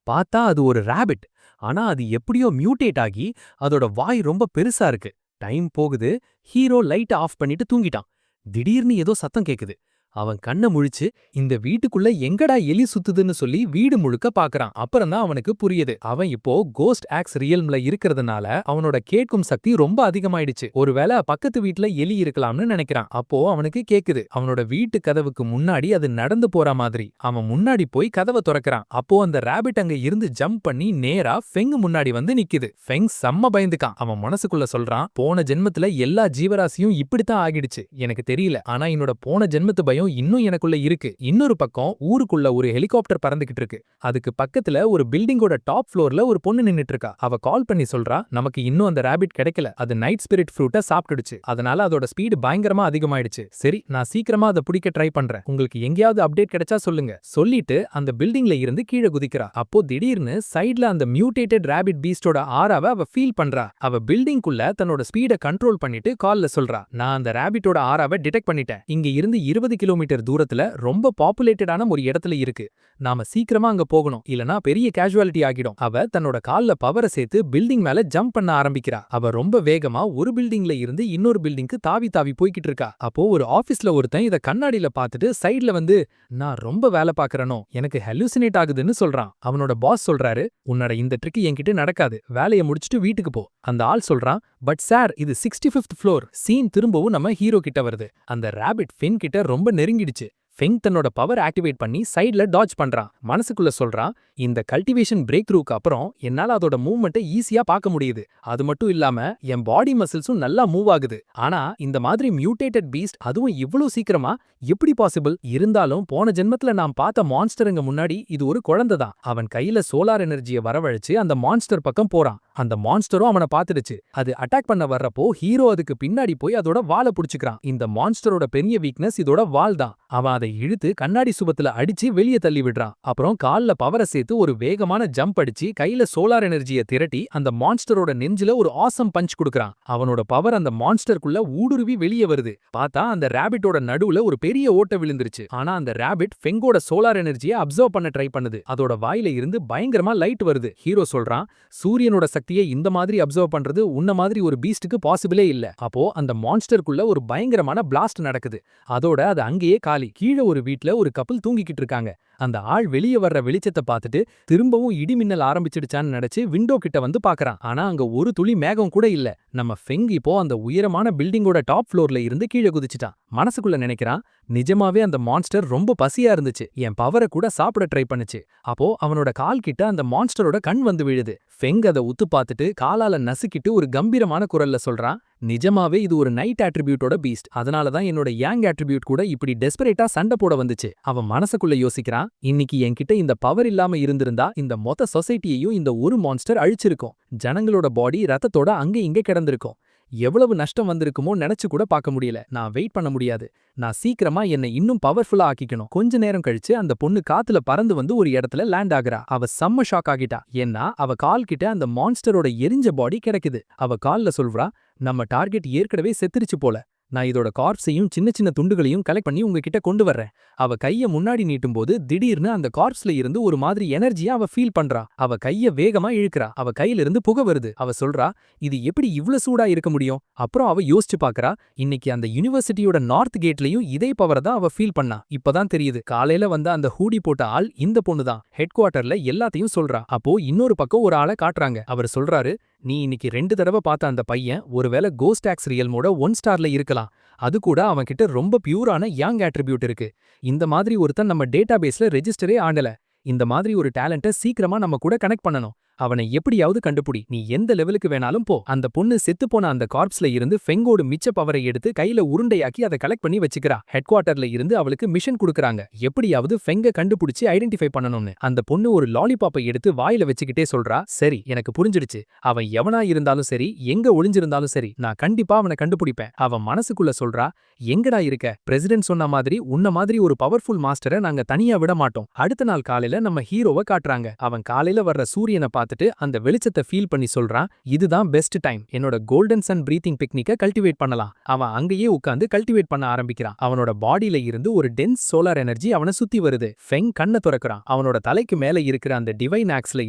பார்த்தா அது ஒரு ராபிட். ஆனா அது எப்படியோ மியூட்டேட் ஆகி அதோட வாய் ரொம்ப பெருசா இருக்கு. டைம் போகுது. ஹீரோ லைட்ட ஆஃப் பண்ணிட்டு தூங்கிட்டான். திடீர்னு ஏதோ சத்தம் கேக்குது. அவன் கண்ண முழிச்சு இந்த வீட்டுக்குள்ள எங்கடா எலி சுத்துதுன்னு சொல்லி வீடு முழுக்க பாக்குறான். அப்புறம்தான் அவனுக்கு புரியுது. அவன் இப்போ கோஸ்ட் ஆக்ஸ் ரியல்ம்ல இருக்கிறதுனால அவனோட கேட்கும் சக்தி ரொம்ப அதிகமாயிடுச்சு. ஒருவேளை பக்கத்து வீட்ல எலி இருக்கலாம்னு நினைக்கிறான். அப்போ அவனுக்கு கேக்குது. அவனோட வீட்டு கதவுக்கு முன்னாடி அது நடந்து போற மாதிரி. அவன் முன்னாடி போய் கதவை திறக்கிறான். அப்போ அந்த ராபிட் அங்க இருந்து ஜம்ப் பண்ணி நேரா ஃபெங் முன்னாடி வந்து நிக்குது. ஃபெங் செம்ம பயந்துக்கான். அவன் மனசுக்குள்ள சொல்றான், போன ஜென்மத்துல எல்லா ஜீவராசியும் இப்படித்தான் ஆகிடுச்சு. எனக்கு தெரியல. ஆனா என்னோட போன ஜென்மத்து பயம் இன்னும் எனக்குள்ள இருக்கு. இன்னொரு பக்கம் ஊருக்குள்ள ஒரு ஹெலிகாப்டர் பறந்துகிட்டு இருக்கு. அதுக்கு பக்கத்துல ஒரு பில்டிங்கோட டாப் ஃப்ளோர்ல ஒரு பொண்ணு நின்னுட்டு இருக்கா. அவ கால் பண்ணி சொல்றா, நமக்கு இன்னும் அந்த ராபிட் கிடைக்கல. அது நைட் ஸ்பிரிட் ஃப்ரூட்ட சாப்பிட்டுடுச்சு. அதனால அதோட ஸ்பீடு பயங்கரமா அதிகமாயிடுச்சு. சரி, நான் சீக்கிரமா அதை பிடிக்க ட்ரை பண்றேன். உங்களுக்கு எங்கேயாவது அப்டேட் கிடைச்சா சொல்லுங்க. சொல்லிட்டு அந்த பில்டிங்ல இருந்து கீழே குதிக்கிறா. அப்போ திடீர்னு சைடுல அந்த மியூட்டேட்டட் ராபிட் பீஸ்டோட ஆராவை அவ ஃபீல் பண்றா. அவ பில்டிங்குள்ள தன்னோட ஸ்பீட கண்ட்ரோல் பண்ணிட்டு கால்ல சொல்றா, நான் அந்த ராபிட்டோட ஆராவை டிடெக்ட் பண்ணிட்டேன். இங்க இருந்து 20 கிலோமீட்டர் தூரத்துல ரொம்ப பாப்புலேட்டடான ஒரு இடத்துல இருக்கு. நாம சீக்கிரமா அங்க போகணும். இல்லனா பெரிய கேஷுவாலிட்டி ஆகிடும். அவ தன்னோட கால்ல பவரை சேர்த்து பில்டிங் மேல ஜம்ப் பண்ண ஆரம்பிக்கிறா. அவ ரொம்ப வேகமா ஒரு பில்டிங்ல இருந்து இன்னொரு பில்டிங்க்கு தாவி தாவி போய்கிட்டு இருக்கா. அப்போ ஒரு ஆபீஸ்ல ஒருத்தன் இத கண்ணாடியில பார்த்துட்டு சைடுல வந்து, நான் ரொம்ப வேலை பார்க்கறனோ, எனக்கு ஹெலுசினேட் ஆகுதுன்னு சொல்றான். அவனோட பாஸ் சொல்றாரு, உன்னோட இந்த ட்ரிக் என்கிட்ட நடக்காது. வேலையை முடிச்சிட்டு வீட்டுக்கு போ. அந்த ஆள் சொல்றான், பட் சார் இது 65th ஃப்ளோர். சீன் திரும்பவும் நம்ம ஹீரோ கிட்ட வருது. அந்த ராபிட் ஃபெங் கிட்ட ரொம்ப நெருங்கிடுச்சு. ஃபெங் தன்னோட பவர் ஆக்டிவேட் பண்ணி சைடுல டாட்ஜ் பண்றான். மனசுக்குள்ள சொல்றான், இந்த கல்டிவேஷன் பிரேக் த்ரூக்கு அப்புறம் என்னால அதோட மூவ்மெண்ட்டை ஈஸியா பார்க்க முடியுது. அது மட்டும் இல்லாம என் பாடி மசில்ஸும் நல்லா மூவ் ஆகுது. ஆனா இந்த மாதிரி மியூட்டேட்டட் பீஸ்ட் அதுவும் இவ்வளவு சீக்கிரமா எப்படி பாசிபிள்? இருந்தாலும் போன ஜென்மத்துல நாம் பார்த்த மான்ஸ்டருங்க முன்னாடி இது ஒரு குழந்தை தான். அவன் கையில சோலார் எனர்ஜியை வரவழைச்சு அந்த மான்ஸ்டர் பக்கம் போறான். அந்த மான்ஸ்டரும் அவனை பார்த்துடுச்சு. அது அட்டாக் பண்ண வர்றப்போ ஹீரோ அதுக்கு பின்னாடி போய் அதோட வாலை புடிச்சுக்கிறான். இந்த மான்ஸ்டரோட பெரிய வீக்னஸ் இதோட வால் தான். அவன் அதை இழுத்து கண்ணாடி சுபத்துல அடிச்சு வெளியே தள்ளி விடுறான். அப்புறம் கால்ல பவரை சேர்த்து ஒரு வேகமான ஜம்ப் அடிச்சு கையில சோலார் எனர்ஜியை திரட்டி அந்த மான்ஸ்டரோட நெஞ்சில ஒரு ஆசம் பஞ்ச் கொடுக்கறான். அவனோட பவர் அந்த மான்ஸ்டருக்குள்ள ஊடுருவி வெளியே வருது. பார்த்தா அந்த ராபிட்டோட நடுவுல ஒரு பெரிய ஓட்ட விழுந்துருச்சு. ஆனா அந்த ராபிட் ஃபெங்கோட சோலார் எனர்ஜியை அப்சர்வ் பண்ண ட்ரை பண்ணுது. அதோட வாயில இருந்து பயங்கரமா லைட் வருது. ஹீரோ சொல்றான், சூரியனோட சக்தியை இந்த மாதிரி அப்சர்வ் பண்றது உன்ன மாதிரி ஒரு பீஸ்டுக்கு பாசிபிளே இல்ல. அப்போ அந்த மான்ஸ்டருக்குள்ள ஒரு பயங்கரமான பிளாஸ்ட் நடக்குது. அதோட அது அங்கேயே காலி. கீழே ஒரு வீட்ல ஒரு கப்பல் தூங்கிக்கிட்டு இருக்காங்க. அந்த ஆள் வெளியே வர்ற வெளிச்சத்தை பார்த்துட்டு திரும்பவும் இடி மின்னல் ஆரம்பிச்சிடுச்சான்னு நினைச்சு விண்டோ கிட்ட வந்து பார்க்கறான். ஆனா அங்க ஒரு துளி மேகம் கூட இல்ல. நம்ம ஃபெங் இப்போ அந்த உயரமான பில்டிங்கோட டாப் ஃப்ளோர்ல இருந்து கீழே குதிச்சிட்டான். மனசுக்குள்ள நினைக்கிறான், நிஜமாவே அந்த மான்ஸ்டர் ரொம்ப பசியா இருந்துச்சு. என் பவரை கூட சாப்பிட ட்ரை பண்ணுச்சு. அப்போ அவனோட கால் கிட்ட அந்த மான்ஸ்டரோட கண் வந்து விழுது. ஃபெங் அதை உத்து பார்த்துட்டு காலால நசுக்கிட்டு ஒரு கம்பீரமான குரல்ல சொல்றான், நிஜமாவே இது ஒரு நைட் ஆட்ரிபியூட்டோட பீஸ்ட். அதனால தான் என்னோட யாங் ஆட்ரிபியூட் கூட இப்படி டெஸ்பரேட்டா சண்டை போட வந்துச்சு. அவன் மனசுக்குள்ள யோசிக்கிறான், இன்னைக்கு என்கிட்ட இந்த பவர் இல்லாம இருந்திருந்தா இந்த மொத்த சொசைட்டியையும் இந்த ஒரு மான்ஸ்டர் அழிச்சிருக்கும். ஜனங்களோட பாடி ரத்தத்தோட அங்க இங்க கிடந்திருக்கும். எவ்வளவு நஷ்டம் வந்திருக்குமோ நினைச்சு கூட பார்க்க முடியல. நான் வெயிட் பண்ண முடியாது. நான் சீக்கிரமா என்னை இன்னும் பவர்ஃபுல்லா ஆக்கிக்கணும். கொஞ்ச நேரம் கழிச்சு அந்த பொண்ணு காத்துல பறந்து வந்து ஒரு இடத்துல லேண்ட் ஆகுறா. அவ செம்ம ஷாக் ஆகிட்டா. ஏன்னா அவ கால் கிட்ட அந்த மான்ஸ்டரோட எரிஞ்ச பாடி கிடைக்குது. அவ கால்ல சொல்றா, நம்ம டார்கெட் ஏற்கனவே செத்துருச்சு போல. நான் இதோட கார்ப்ஸையும் சின்ன சின்ன துண்டுகளையும் கலெக்ட் பண்ணி உங்ககிட்ட கொண்டு வர்றேன். அவ கைய முன்னாடி நீட்டும்போது திடீர்னு அந்த கார்ப்ஸ்ல இருந்து ஒரு மாதிரி எனர்ஜியா அவ ஃபீல் பண்றா. அவ கைய வேகமா இழுக்கிறா. அவ கையில இருந்து புகை வருது. அவ சொல்றா, இது எப்படி இவ்ளோ சூடா இருக்க முடியும்? அப்புறம் அவ யோசிச்சு பார்க்கறா, இன்னைக்கு அந்த யுனிவர்சிட்டியோட நார்த் கேட்லயும் இதே பவரை தான் அவ ஃபீல் பண்ணா. இப்பதான் தெரியுது, காலையில வந்த அந்த ஹூடி போட்ட ஆள் இந்த பொண்ணு தான். ஹெட் குவார்ட்டர்ல எல்லாத்தையும் சொல்றா. அப்போ இன்னொரு பக்கம் ஒரு ஆளை காட்டுறாங்க. அவர் சொல்றாரு, நீ இன்னைக்கு 2 தடவை பார்த்த அந்த பையன் ஒருவேளை கோஸ்ட் ஆக்ஸ் ரியல்மோட 1 ஸ்டார்ல இருக்கலாம். அது கூட அவன்கிட்ட ரொம்ப பியூரான யாங் ஆட்ரிபியூட் இருக்கு. இந்த மாதிரி ஒருத்தன் நம்ம டேட்டாபேஸ்ல ரெஜிஸ்டரே ஆண்டல. இந்த மாதிரி ஒரு டேலண்ட்டை சீக்கிரமா நம்ம கூட கனெக்ட் பண்ணணும். அவனை எப்படியாவது கண்டுபிடி, நீ எந்த லெவலுக்கு வேணாலும் போ. அந்த பொண்ணு செத்துப்போன அந்த கார்ப்ஸ்ல இருந்து ஃபெங்கோட மிச்ச பவரை எடுத்து கையில உருண்டையாக்கி அதை கலெக்ட் பண்ணி வச்சுக்கிறா. ஹெட் குவார்ட்டர்ல இருந்து அவளுக்கு மிஷன் கொடுக்கறாங்க, எப்படியாவது ஃபெங்க கண்டுபிடிச்சு ஐடென்டிஃபை பண்ணணும்னு. அந்த பொண்ணு ஒரு லாலிபாப்பை எடுத்து வாயில வச்சுக்கிட்டே சொல்றா, சரி எனக்கு புரிஞ்சிடுச்சு, அவன் எவனா இருந்தாலும் சரி, எங்க ஒளிஞ்சிருந்தாலும் சரி, நான் கண்டிப்பா அவனை கண்டுபிடிப்பேன். அவன் மனசுக்குள்ள சொல்றா, எங்கடா இருக்க, பிரசிடென்ட் சொன்ன மாதிரி உன்ன மாதிரி ஒரு பவர்ஃபுல் மாஸ்டரை நாங்க தனியா விட மாட்டோம். அடுத்த நாள் காலையில நம்ம ஹீரோவை காட்டுறாங்க. அவன் காலையில வர்ற சூரியனை பார்த்துட்டு அந்த வெளிச்சத்தை ஃபீல் பண்ணி சொல்றான், இதுதான் பெஸ்ட் டைம், என்னோட கோல்டன் சன் பிரீத்திங் டெக்னிக்கை கல்டிவேட் பண்ணலாம். அவன் அங்கேயே உட்கார்ந்து கல்டிவேட் பண்ண ஆரம்பிக்கிறான். அவனோட பாடியில இருந்து ஒரு டென்ஸ் சோலார் எனர்ஜி அவனை சுத்தி வருது. ஃபெங் கண்ணை துறக்கிறான். அவனோட தலைக்கு மேல இருக்கிற அந்த டிவைன் ஆக்ஸ்ல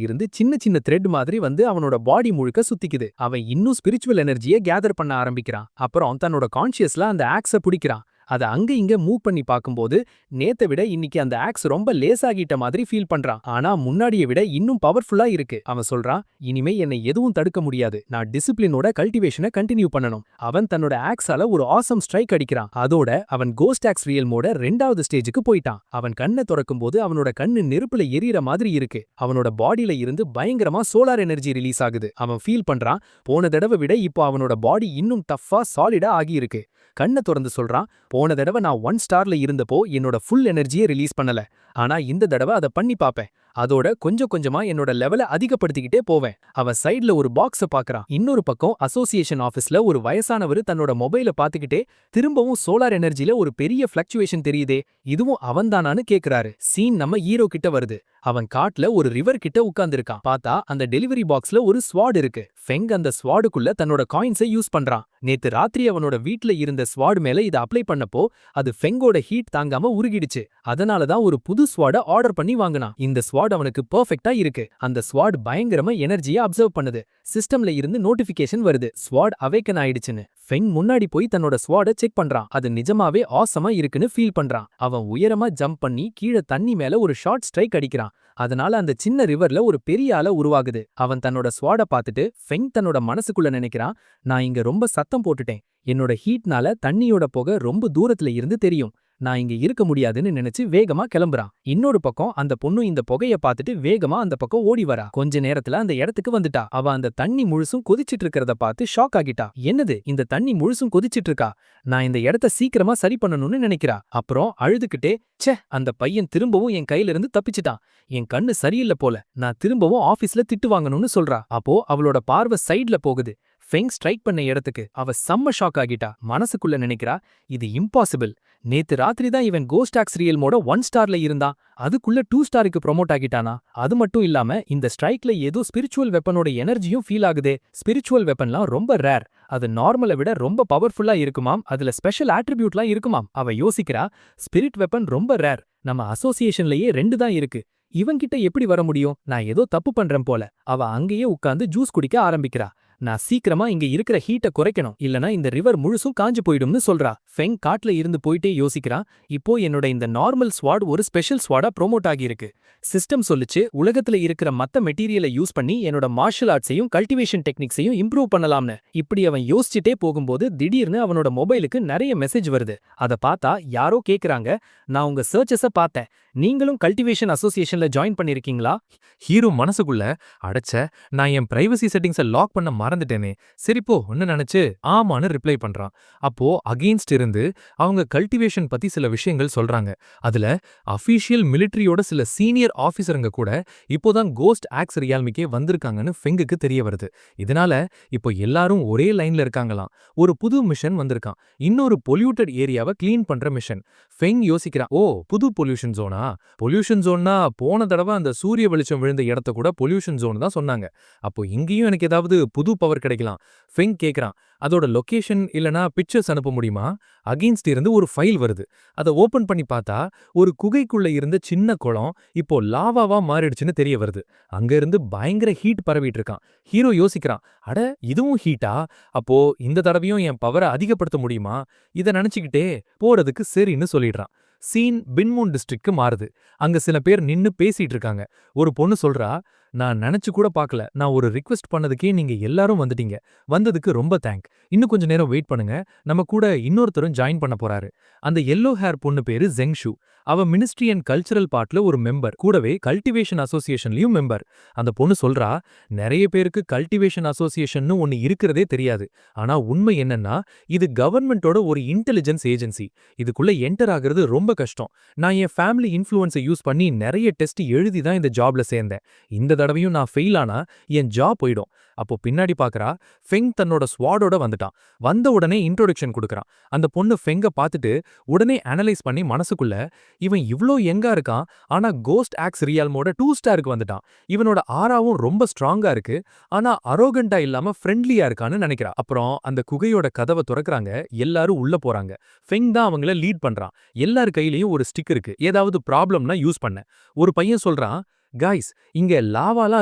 இருந்து சின்ன சின்ன த்ரெட் மாதிரி வந்து அவனோட பாடி முழுக்க சுத்திக்குது. அவன் இன்னும் ஸ்பிரிச்சுவல் எனர்ஜியை கேதர் பண்ண ஆரம்பிக்கிறான். அப்புறம் தன்னோட கான்ஷியஸ்ல அந்த ஆக்ஸை பிடிக்கிறான். அதை அங்க இங்க மூவ் பண்ணி பார்க்கும்போது நேத்தை விட இன்னைக்கு அந்த ஆக்ஸ் ரொம்ப லேசாகிட்ட மாதிரி ஃபீல் பண்றான். ஆனா முன்னாடியை விட இன்னும் பவர்ஃபுல்லா இருக்கு. அவன் சொல்றான், இனிமே என்னை எதுவும் தடுக்க முடியாது, நான் டிசிப்ளினோட கல்டிவேஷனை கண்டினியூ பண்ணணும். அவன் தன்னோட ஆக்ஸால ஒரு ஆசம் ஸ்ட்ரைக் அடிக்கிறான். அதோட அவன் கோஸ்ட் ஆக்ஸ் ரியல் மோட 2வது ஸ்டேஜுக்கு போயிட்டான். அவன் கண்ணை திறக்கும் போது அவனோட கண்ணு நெருப்புல எரியற மாதிரி இருக்கு. அவனோட பாடியில இருந்து பயங்கரமா சோலார் எனர்ஜி ரிலீஸ் ஆகுது. அவன் ஃபீல் பண்றான், போன தடவை விட இப்போ அவனோட பாடி இன்னும் டஃப்பா சாலிடா ஆகி இருக்கு. கண்ணை திறந்து சொல்றான், போன தடவை நான் 1 ஸ்டார்ல இருந்தப்போ என்னோட ஃபுல் எனர்ஜியை ரிலீஸ் பண்ணல, ஆனா இந்த தடவை அதை பண்ணி பாப்பேன். அதோட கொஞ்சம் கொஞ்சமா என்னோட லெவலை அதிகப்படுத்திக்கிட்டே போவேன். அவன் சைடுல ஒரு பாக்ஸ பாக்குறான். இன்னொரு பக்கம் அசோசியேஷன் ஆபீஸ்ல ஒரு வயசானவர் தன்னோட மொபைல பாத்துக்கிட்டே திரும்பவும் சோலார் எனர்ஜில ஒரு பெரிய ஃபிளக்சுவேஷன் தெரியுதே, இதுவும் அவன்தானான்னு கேக்குறாரு. சீன் நம்ம ஹீரோ கிட்ட வருது. அவன் காட்டுல ஒரு ரிவர் கிட்ட உட்கார்ந்திருக்கான். பார்த்தா அந்த டெலிவரி பாக்ஸ்ல ஒரு ஸ்வாட் இருக்கு. ஃபெங் அந்த ஸ்வாடுக்குள்ள தன்னோட காயின்ஸை யூஸ் பண்றான். நேத்து ராத்திரி அவனோட வீட்ல இருந்த ஸ்வாட் மேல இதை அப்ளை பண்ணப்போ அது ஃபெங்கோட ஹீட் தாங்காம உருகிடுச்சு. அதனாலதான் ஒரு புது ஸ்வாட ஆர்டர் பண்ணி வாங்கினான். இந்த ஸ்வாட் அவனுக்கு பெர்ஃபெக்ட்டா இருக்கு. அந்த ஸ்வாட் பயங்கரமா எனர்ஜியை அப்சர்வ் பண்ணுது. சிஸ்டம்ல இருந்து நோட்டிபிகேஷன் வருது, ஸ்வாட் அவேக்கன் ஆயிடுச்சுன்னு. ஃபெங் முன்னாடி போய் தன்னோட ஸ்வாட செக் பண்றான். அது நிஜமாவே ஆசமா இருக்குன்னு ஃபீல் பண்றான். அவன் உயரமா ஜம்ப் பண்ணி கீழே தண்ணி மேல ஒரு ஷார்ட் ஸ்ட்ரைக் அடிக்கிறான். அதனால அந்த சின்ன ரிவர்ல ஒரு பெரிய அலை உருவாகுது. அவன் தன்னோட ஸ்வாட பார்த்துட்டு ஃபெங் தன்னோட மனசுக்குள்ள நினைக்கிறான், நான் இங்க ரொம்ப சத்தம் போட்டுட்டேன், என்னோட ஹீட்னால தண்ணியோட புகை ரொம்ப தூரத்துல இருந்து தெரியும், நான் இங்க இருக்க முடியாதுன்னு நினைச்சு வேகமா கிளம்புறான். இன்னொரு பக்கம் அந்த பொண்ணு இந்த புகைய பார்த்துட்டு வேகமா அந்த பக்கம் ஓடி வரா. கொஞ்ச நேரத்துல அந்த இடத்துக்கு வந்துட்டா. அவ அந்த தண்ணி முழுசும் கொதிச்சிட்டு இருக்கிறத பார்த்து ஷாக் ஆகிட்டா. என்னது, இந்த தண்ணி முழுசும் கொதிச்சிட்டு இருக்கா, நான் இந்த இடத்த சீக்கிரமா சரி பண்ணணும்னு நினைக்கிறா. அப்புறம் அழுதுகிட்டே, ச்சே, அந்த பையன் திரும்பவும் என் கையில இருந்து தப்பிச்சிட்டான், என் கண்ணு சரியில்லை போல, நான் திரும்பவும் ஆபீஸ்ல திட்டு வாங்கணும்னு சொல்றா. அப்போ அவளோட பார்வை சைட்ல போகுது, ஃபெங் ஸ்ட்ரைக் பண்ண இடத்துக்கு. அவ செம்ம ஷாக் ஆகிட்டா. மனசுக்குள்ள நினைக்கிறா, இது இம்பாசிபிள், நேத்து ராத்திரி தான் இவன் கோஸ்ட் ஆக்ஸ் ரியல் மோட 1 ஸ்டார்ல இருந்தான், அதுக்குள்ள 2 ஸ்டாருக்கு ப்ரொமோட் ஆகிட்டானா? அது மட்டும் இல்லாம இந்த ஸ்ட்ரைக்ல ஏதோ ஸ்பிரிச்சுவல் வெப்பனோட எனர்ஜியும் ஃபீல் ஆகுதே. ஸ்பிரிச்சுவல் வெப்பன்லாம் ரொம்ப ரேர், அது நார்மலை விட ரொம்ப பவர்ஃபுல்லா இருக்குமாம், அதுல ஸ்பெஷல் ஆட்ரிபியூட்லாம் இருக்குமாம். அவ யோசிக்கிறா, ஸ்பிரிட் வெப்பன் ரொம்ப ரேர், நம்ம அசோசியேஷன்லயே 2 தான் இருக்கு, இவன்கிட்ட எப்படி வர முடியும், நான் ஏதோ தப்பு பண்றேன் போல. அவ அங்கேயே உட்கார்ந்து ஜூஸ் குடிக்க ஆரம்பிக்கிறா. நான் சீக்கிரமா இங்க இருக்கிற ஹீட்டை குறைக்கணும், இல்லனா இந்த ரிவர் முழுசும் காஞ்சு போயிடும்னு சொல்றா. ஃபெங் காட்டுல இருந்து போயிட்டே யோசிக்கிறான், இப்போ என்னோட இந்த நார்மல் ஸ்வாட் ஒரு ஸ்பெஷல் ஸ்வாடா ப்ரோமோட் ஆகியிருக்கு. சிஸ்டம் சொல்லுச்சு, உலகத்துல இருக்கிற மத்த மெட்டீரியலை யூஸ் பண்ணி என்னோட மார்ஷல் ஆர்ட்ஸையும் கல்டிவேஷன் டெக்னிக்ஸையும் இம்ப்ரூவ் பண்ணலாம்னு. இப்படி அவன் யோசிச்சுட்டே போகும்போது திடீர்னு அவனோட மொபைலுக்கு நிறைய மெசேஜ் வருது. அதை பார்த்தா யாரோ கேக்குறாங்க, நான் உங்க சர்ச்சஸ பார்த்தேன், நீங்களும் கல்டிவேஷன் அசோசியேஷன்ல ஜாயின் பண்ணிருக்கீங்களா? ஹீரோ மனசுக்குள்ள, அடச்ச, நான் என் பிரைவசி செட்டிங்ஸை லாக் பண்ண மறந்துட்டேனே, சரிப்போ ஒன்னு நினைச்சு ஆமான்னு ரிப்ளை பண்றான். அப்போ அகெயின்ஸ்ட் இருந்து அவங்க கல்டிவேஷன் பத்தி சில விஷயங்கள் சொல்றாங்க. அதுல அஃபீஷியல் மிலிட்டரியோட சில சீனியர் ஆபீசருங்க கூட இப்போதான் கோஸ்ட் ஆக்ஸ் ரியால்மிக்கே வந்திருக்காங்கன்னு ஃபெங்குக்கு தெரிய வருது. இதனால இப்போ எல்லாரும் ஒரே லைன்ல இருக்காங்களாம். ஒரு புது மிஷன் வந்திருக்கான், இன்னொரு பொல்யூட்டட் ஏரியாவை கிளீன் பண்ற மிஷன். ஃபெங் யோசிக்கிறான், ஓ புது பொல்யூஷன் ஜோனா? பொல்யூஷன் ஜோன்னா போன தடவை அந்த சூரிய வெளிச்சம் விழுந்த இடத்த கூட பொல்யூஷன் ஜோன் தான் சொன்னாங்க. அப்போ இங்கேயும் எனக்கு ஏதாவது புது பவர் கிடைக்கலாம். ஃபெங் கேக்குறான், அதோட லொகேஷன் இல்லனா பிக்சர்ஸ் அனுப்ப முடியுமா? அகெயின்ஸ்ட் இருந்து ஒரு ஃபைல் வருது. அதை ஓபன் பண்ணி பார்த்தா ஒரு குகைக்குள்ள இருந்த சின்ன குளம் இப்போ லாவாவா மாறிடுச்சுன்னு தெரிய வருது. அங்க இருந்து பயங்கர ஹீட் பரவிட்டு இருக்கான். ஹீரோ யோசிக்கிறான், அட இதுவும் ஹீட்டா? அப்போ இந்த தடவையும் என் பவரை அதிகப்படுத்த முடியுமா? இதை நினைச்சுக்கிட்டே போறதுக்கு சரின்னு சொல்லிடுறான். சீன் பின்மூன் டிஸ்ட்ரிக்ட்க்கு மாறுது. அங்க சில பேர் நின்னு பேசிட்டு இருக்காங்க. ஒரு பொண்ணு சொல்றா, நான் நினைச்சு கூட பார்க்கல, நான் ஒரு ரிக்வெஸ்ட் பண்ணதுக்கே நீங்க எல்லாரும் வந்துட்டீங்க, வந்ததுக்கு ரொம்ப தேங்க், இன்னும் கொஞ்ச நேரம் வெயிட் பண்ணுங்க, நம்ம கூட இன்னொருத்தரும் ஜாயின் பண்ண போறாரு. அந்த எல்லோ ஹேர் பொண்ணு பேரு ஜெங்ஷு. அவ மினிஸ்ட்ரி அண்ட் கல்ச்சரல் பார்ட்ல ஒரு மெம்பர், கூடவே கல்டிவேஷன் அசோசியேஷன்லயும் மெம்பர். அந்த பொண்ணு சொல்றா, நிறைய பேருக்கு கல்டிவேஷன் அசோசியேஷன்னு ஒன்னு இருக்கிறதே தெரியாது. ஆனா உண்மை என்னன்னா, இது கவர்மெண்டோட ஒரு இன்டெலிஜென்ஸ் ஏஜென்சி. இதுக்குள்ள என்டர் ஆகிறது ரொம்ப கஷ்டம். நான் என் ஃபேமிலி இன்ஃப்ளூயன்ஸை யூஸ் பண்ணி நிறைய டெஸ்ட் எழுதி தான் இந்த ஜாப்ல சேர்ந்தேன். இந்த தடவையும் நான் ஃபெயில் ஆனா என் ஜாப் போயிடும். அப்போ பின்னாடி பார்க்கறா, ஃபெங் தன்னோட ஸ்வாடோட வந்துட்டான். வந்த உடனே இன்ட்ரோடக்ஷன் கொடுக்கறான். அந்த பொண்ணு ஃபெங்க பார்த்துட்டு உடனே அனலைஸ் பண்ணி மனசுக்குள்ள, இவன் இவ்ளோ யங்கா இருக்கான், ஆனா கோஸ்ட் ஆக்ஸ் ரியால்மோட 2 ஸ்டாருக்கு வந்துட்டான். இவனோட ஆராவும் ரொம்ப ஸ்ட்ராங்கா இருக்கு, ஆனா அரோகண்டா இல்லாம ஃப்ரெண்ட்லியா இருக்கான்னு நினைக்கிறா. அப்புறம் அந்த குகையோட கதவை திறக்கறாங்க, எல்லாரும் உள்ள போறாங்க. ஃபெங் தான் அவங்கள லீட் பண்றான். எல்லார் கையிலயும் ஒரு ஸ்டிக் இருக்கு, ஏதாவது ப்ராப்ளம்னா யூஸ் பண்ண. ஒரு பையன் சொல்றான், "கைஸ், இங்க லாவாலாம்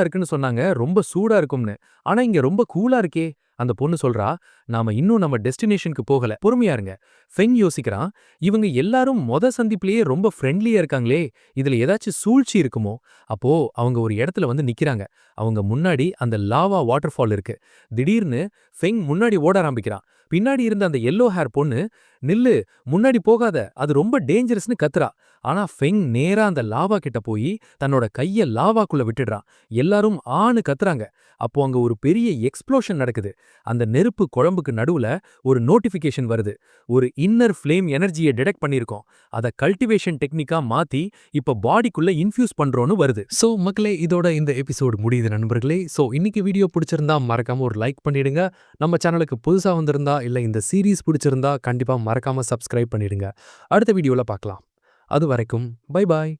இருக்குன்னு சொன்னாங்க, ரொம்ப சூடா இருக்கும்னு. ஆனா இங்க ரொம்ப கூலா இருக்கே." அந்த பொண்ணு சொல்றா, "நாம இன்னும் நம்ம டெஸ்டினேஷனுக்கு போகல, பொறுமையா இருங்க." ஃபெங் யோசிக்கிறான், இவங்க எல்லாரும் சந்திப்பிலேயே ரொம்ப ஃப்ரெண்ட்லியா இருக்காங்களே, இதுல ஏதாச்சும் சூழ்ச்சி இருக்குமோ? அப்போ அவங்க ஒரு இடத்துல வந்து நிக்கிறாங்க. அவங்க முன்னாடி அந்த லாவா வாட்டர்ஃபால் இருக்கு. திடீர்னு ஃபெங் முன்னாடி ஓட ஆரம்பிக்கிறான். பின்னாடி இருந்த அந்த எல்லோ ஹேர் பொண்ணு, "நில்லு, முன்னாடி போகாத, அது ரொம்ப டேஞ்சரஸ்னு" கத்துறா. ஆனா ஃபெங் நேரா அந்த லாவா கிட்ட போய் தன்னோட கைய லாவாக்குள்ள விட்டுடுறான். எல்லாரும் ஆன்னு கத்துறாங்க. அப்போ அங்க ஒரு பெரிய எக்ஸ்ப்ளோஷன் நடக்குது. அந்த நெருப்பு குழம்புக்கு நடுவுல ஒரு நோட்டிஃபிகேஷன் வருது. ஒரு இன்னர் ஃப்ளேம் எனர்ஜியை டிடெக்ட் பண்ணியிருக்கோம். அத கல்டிவேஷன் டெக்னிக்கா மாத்தி இப்ப பாடிக்குள்ள இன்ஃபியூஸ் பண்றோம்னு வருது. சோ மக்களே, இதோட இந்த எபிசோடு முடியுது நண்பர்களே. சோ இன்னைக்கு வீடியோ பிடிச்சிருந்தா மறக்காம ஒரு லைக் பண்ணிடுங்க. நம்ம சேனலுக்கு புதுசா வந்திருந்தா இல்ல இந்த சீரிஸ் பிடிச்சிருந்தா கண்டிப்பா மறக்காம சப்ஸ்கிரைப் பண்ணிடுங்க. அடுத்த வீடியோல பார்க்கலாம். அது வரைக்கும் பை பாய்.